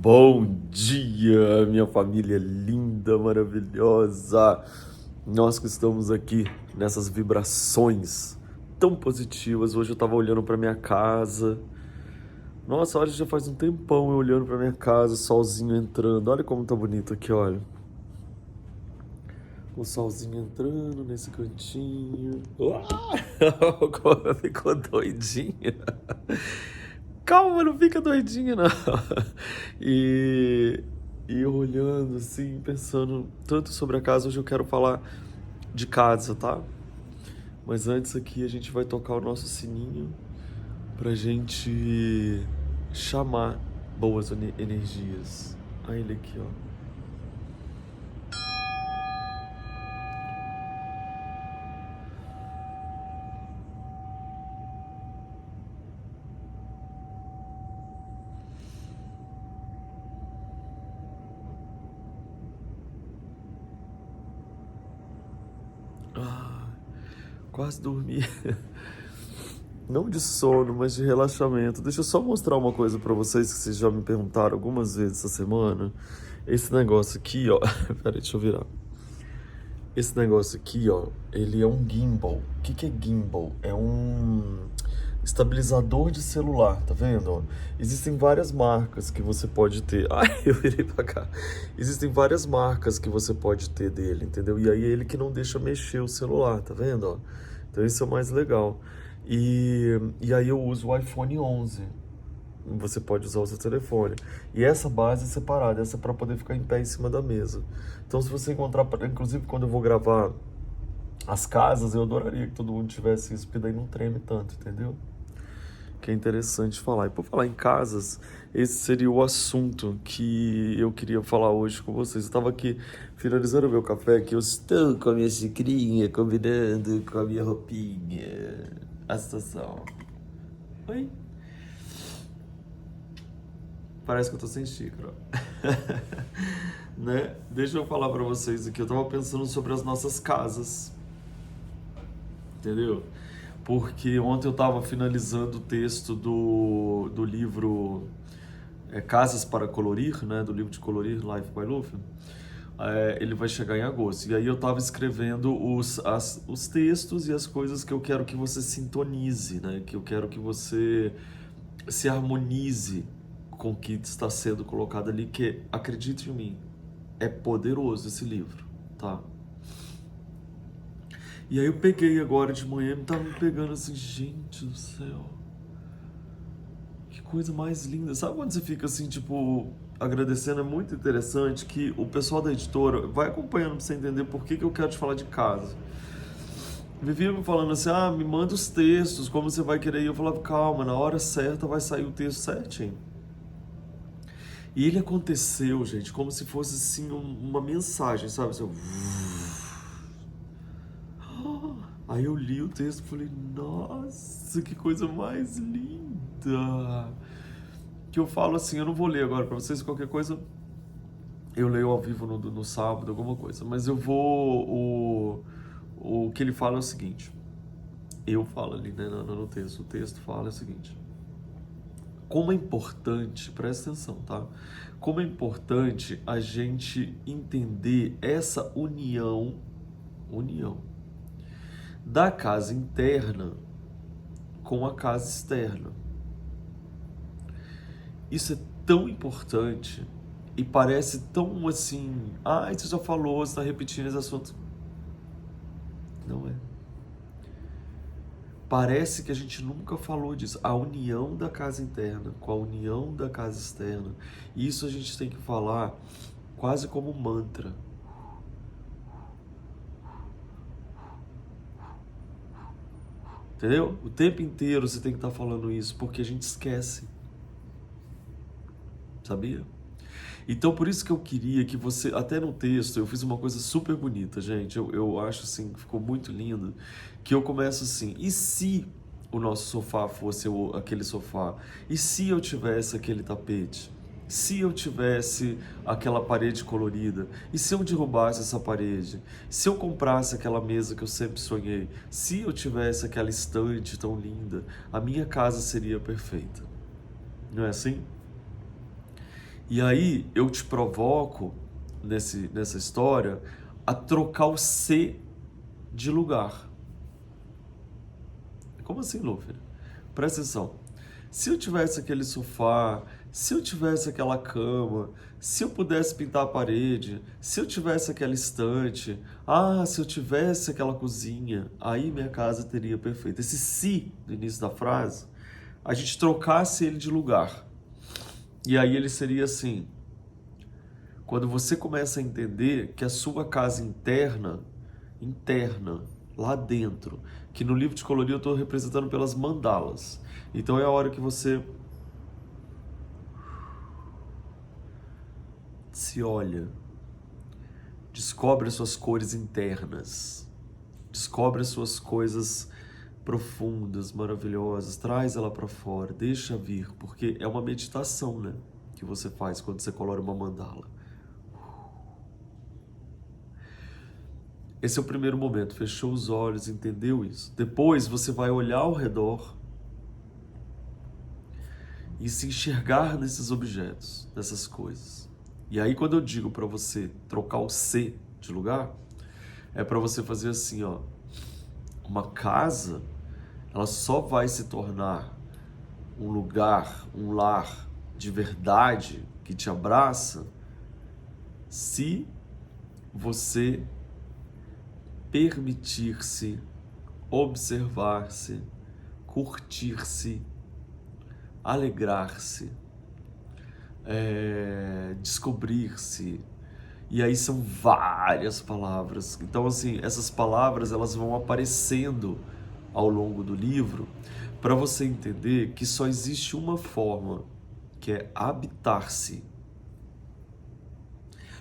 Bom dia, minha família linda, maravilhosa. Nós que estamos aqui nessas vibrações tão positivas. Hoje eu tava olhando pra minha casa. Nossa, olha, já faz um tempão eu olhando pra minha casa, solzinho entrando. Olha como tá bonito aqui, olha. O solzinho entrando nesse cantinho. Como ela ficou doidinha. Calma, não fica doidinha, não. E, e eu olhando assim, pensando tanto sobre a casa. Hoje eu quero falar de casa, tá? Mas antes aqui a gente vai tocar o nosso sininho pra gente chamar boas energias. Olha ele aqui, ó. Ah, quase dormi. Não de sono, mas de relaxamento. Deixa eu só mostrar uma coisa pra vocês que vocês já me perguntaram algumas vezes essa semana. Esse negócio aqui, ó. Peraí, deixa eu virar. Esse negócio aqui, ó, ele é um gimbal. O que é gimbal? É um estabilizador de celular, tá vendo? Ó? Existem várias marcas que você pode ter. Ai, eu virei pra cá. Existem várias marcas que você pode ter dele, entendeu? E aí é ele que não deixa mexer o celular, tá vendo? Ó? Então isso é o mais legal. E aí eu uso o iPhone 11. Você pode usar o seu telefone. E essa base é separada, essa é para poder ficar em pé em cima da mesa. Então, se você encontrar, inclusive quando eu vou gravar as casas, eu adoraria que todo mundo tivesse isso, porque daí não treme tanto, entendeu? Que é interessante falar. E por falar em casas, esse seria o assunto que eu queria falar hoje com vocês. Eu estava aqui finalizando o meu café, que eu estou com a minha xicrinha, combinando com a minha roupinha. A situação. Oi? Parece que eu tô sem xícara. Né? Deixa eu falar pra vocês aqui. Eu tava pensando sobre as nossas casas. Entendeu? Porque ontem eu tava finalizando o texto do livro Casas para Colorir, né? Do livro de colorir, Life by Luffy. Ele vai chegar em agosto. E aí eu tava escrevendo os textos e as coisas que eu quero que você sintonize, né? Que eu quero que você se harmonize com o que está sendo colocado ali, que, acredite em mim, é poderoso esse livro, tá? E aí eu peguei agora de manhã e tava me pegando assim, gente do céu, que coisa mais linda. Sabe quando você fica assim, tipo, agradecendo? É muito interessante que o pessoal da editora vai acompanhando pra você entender por que eu quero te falar de casa. Vivia me falando assim, me manda os textos, como você vai querer. E eu falava, calma, na hora certa vai sair o texto certinho. E ele aconteceu, gente, como se fosse assim uma mensagem, sabe? Assim, aí eu li o texto e falei, nossa, que coisa mais linda. Que eu falo assim, eu não vou ler agora pra vocês, qualquer coisa eu leio ao vivo no sábado, alguma coisa. Mas eu vou. O que ele fala é o seguinte. Eu falo ali, né, no texto. O texto fala o seguinte. Como é importante, presta atenção, tá? Como é importante a gente entender essa união da casa interna com a casa externa. Isso é tão importante e parece tão assim, você já falou, você está repetindo esse assunto. Não é. Parece que a gente nunca falou disso. A união da casa interna com a união da casa externa. Isso a gente tem que falar quase como mantra. Entendeu? O tempo inteiro você tem que estar falando isso, porque a gente esquece. Sabia? Então, por isso que eu queria que você, até no texto, eu fiz uma coisa super bonita, gente. Eu acho assim, que ficou muito lindo. Que eu começo assim, e se o nosso sofá fosse aquele sofá? E se eu tivesse aquele tapete? Se eu tivesse aquela parede colorida? E se eu derrubasse essa parede? Se eu comprasse aquela mesa que eu sempre sonhei? Se eu tivesse aquela estante tão linda? A minha casa seria perfeita. Não é assim? E aí eu te provoco, nessa história, a trocar o C de lugar. Como assim, Luffy? Presta atenção. Se eu tivesse aquele sofá, se eu tivesse aquela cama, se eu pudesse pintar a parede, se eu tivesse aquela estante, se eu tivesse aquela cozinha, aí minha casa teria perfeito. Esse se no início da frase, a gente trocasse ele de lugar. E aí ele seria assim: quando você começa a entender que a sua casa interna, lá dentro, que no livro de colorir eu estou representando pelas mandalas. Então é a hora que você se olha, descobre as suas cores internas, descobre as suas coisas profundas, maravilhosas, traz ela para fora, deixa vir, porque é uma meditação, né, que você faz quando você colore uma mandala. Esse é o primeiro momento, fechou os olhos, entendeu isso? Depois você vai olhar ao redor e se enxergar nesses objetos, nessas coisas. E aí quando eu digo para você trocar o C de lugar, é para você fazer assim, ó. Uma casa, ela só vai se tornar um lugar, um lar de verdade que te abraça se você permitir-se, observar-se, curtir-se, alegrar-se, descobrir-se. E aí são várias palavras. Então, assim, essas palavras elas vão aparecendo ao longo do livro para você entender que só existe uma forma, que é habitar-se.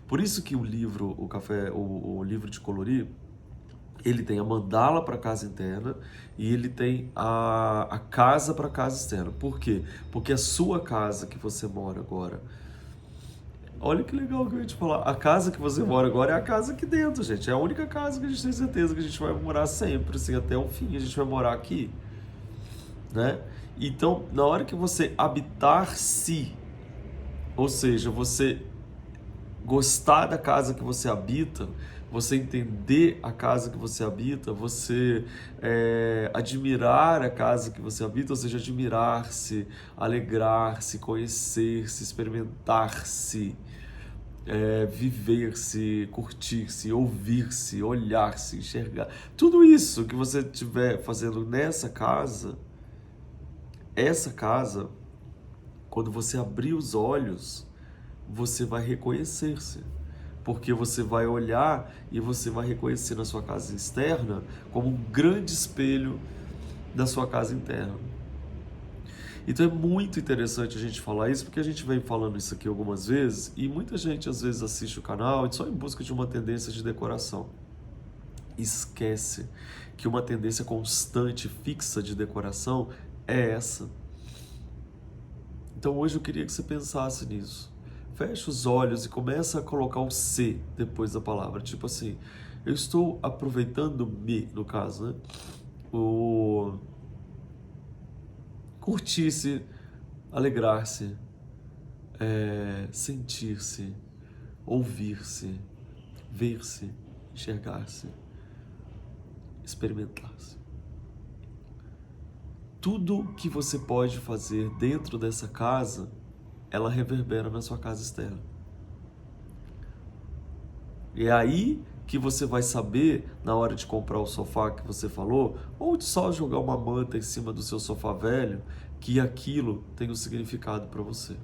Por isso que o livro, o livro de colorir, ele tem a mandala para a casa interna e ele tem a casa para a casa externa. Por quê? Porque a sua casa que você mora agora, olha que legal que eu ia te falar, a casa que você mora agora é a casa aqui dentro, gente. É a única casa que a gente tem certeza que a gente vai morar sempre, assim, até o fim a gente vai morar aqui, né? Então, na hora que você habitar-se, ou seja, você gostar da casa que você habita, você entender a casa que você habita, você admirar a casa que você habita, ou seja, admirar-se, alegrar-se, conhecer-se, experimentar-se, viver-se, curtir-se, ouvir-se, olhar-se, enxergar. Tudo isso que você estiver fazendo nessa casa, essa casa, quando você abrir os olhos, você vai reconhecer-se. Porque você vai olhar e você vai reconhecer na sua casa externa como um grande espelho da sua casa interna. Então é muito interessante a gente falar isso, porque a gente vem falando isso aqui algumas vezes e muita gente às vezes assiste o canal só em busca de uma tendência de decoração. Esquece que uma tendência constante, fixa de decoração é essa. Então hoje eu queria que você pensasse nisso. Fecha os olhos e começa a colocar o C depois da palavra. Tipo assim, eu estou aproveitando-me, no caso, né? O curtir-se, alegrar-se, sentir-se, ouvir-se, ver-se, enxergar-se, experimentar-se. Tudo que você pode fazer dentro dessa casa, ela reverbera na sua casa externa. E é aí que você vai saber, na hora de comprar o sofá que você falou, ou de só jogar uma manta em cima do seu sofá velho, que aquilo tem um significado para você.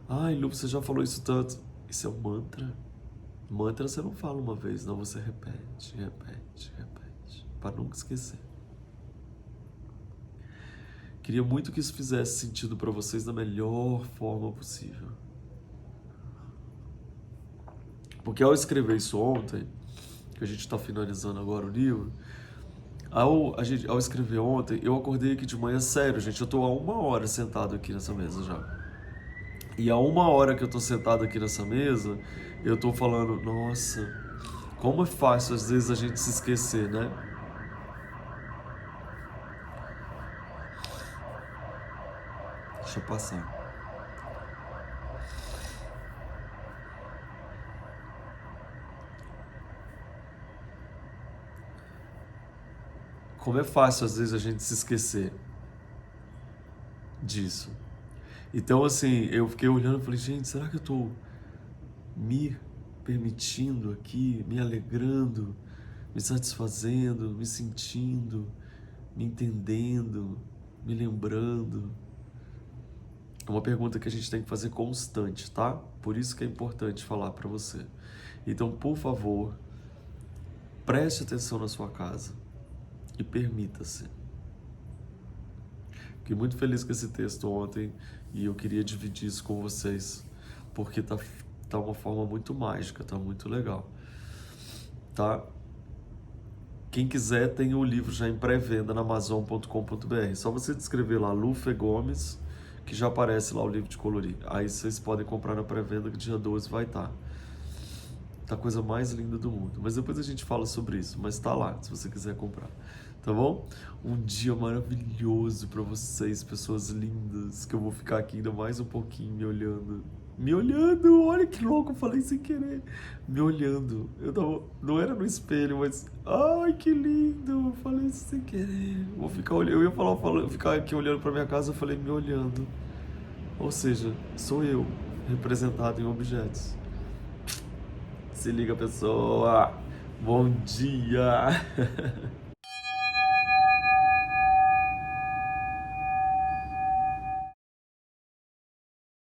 Ai, Lu, você já falou isso tanto. Isso é um mantra. Mantra você não fala uma vez, não, você repete, para nunca esquecer. Queria muito que isso fizesse sentido para vocês da melhor forma possível. Porque ao escrever isso ontem, que a gente está finalizando agora o livro, ao escrever ontem, eu acordei aqui de manhã, sério, gente, eu tô há 1 hora sentado aqui nessa mesa já. E há 1 hora que eu tô sentado aqui nessa mesa, eu tô falando, nossa, como é fácil às vezes a gente se esquecer, né? Deixa eu passar. Como é fácil às vezes a gente se esquecer disso. Então, assim, eu fiquei olhando e falei, gente, será que eu tô me permitindo aqui, me alegrando, me satisfazendo, me sentindo, me entendendo, me lembrando? É uma pergunta que a gente tem que fazer constante, tá? Por isso que é importante falar para você. Então, por favor, preste atenção na sua casa e permita-se. Fiquei muito feliz com esse texto ontem e eu queria dividir isso com vocês, porque tá uma forma muito mágica, tá muito legal, tá? Quem quiser tem o livro já em pré-venda na amazon.com.br. Só você descrever lá Lufe Gomes, que já aparece lá o livro de colorir. Aí vocês podem comprar na pré-venda que dia 12 vai estar. Tá a coisa mais linda do mundo. Mas depois a gente fala sobre isso, mas tá lá, se você quiser comprar. Tá bom? Um dia maravilhoso pra vocês, pessoas lindas, que eu vou ficar aqui ainda mais um pouquinho me olhando. Me olhando, olha que louco, eu falei sem querer. Me olhando. Não era no espelho, mas. Ai, que lindo! Eu falei isso sem querer. Vou ficar olhando. Eu ia ficar aqui olhando pra minha casa, eu falei me olhando. Ou seja, sou eu, representado em objetos. Se liga, pessoa. Bom dia!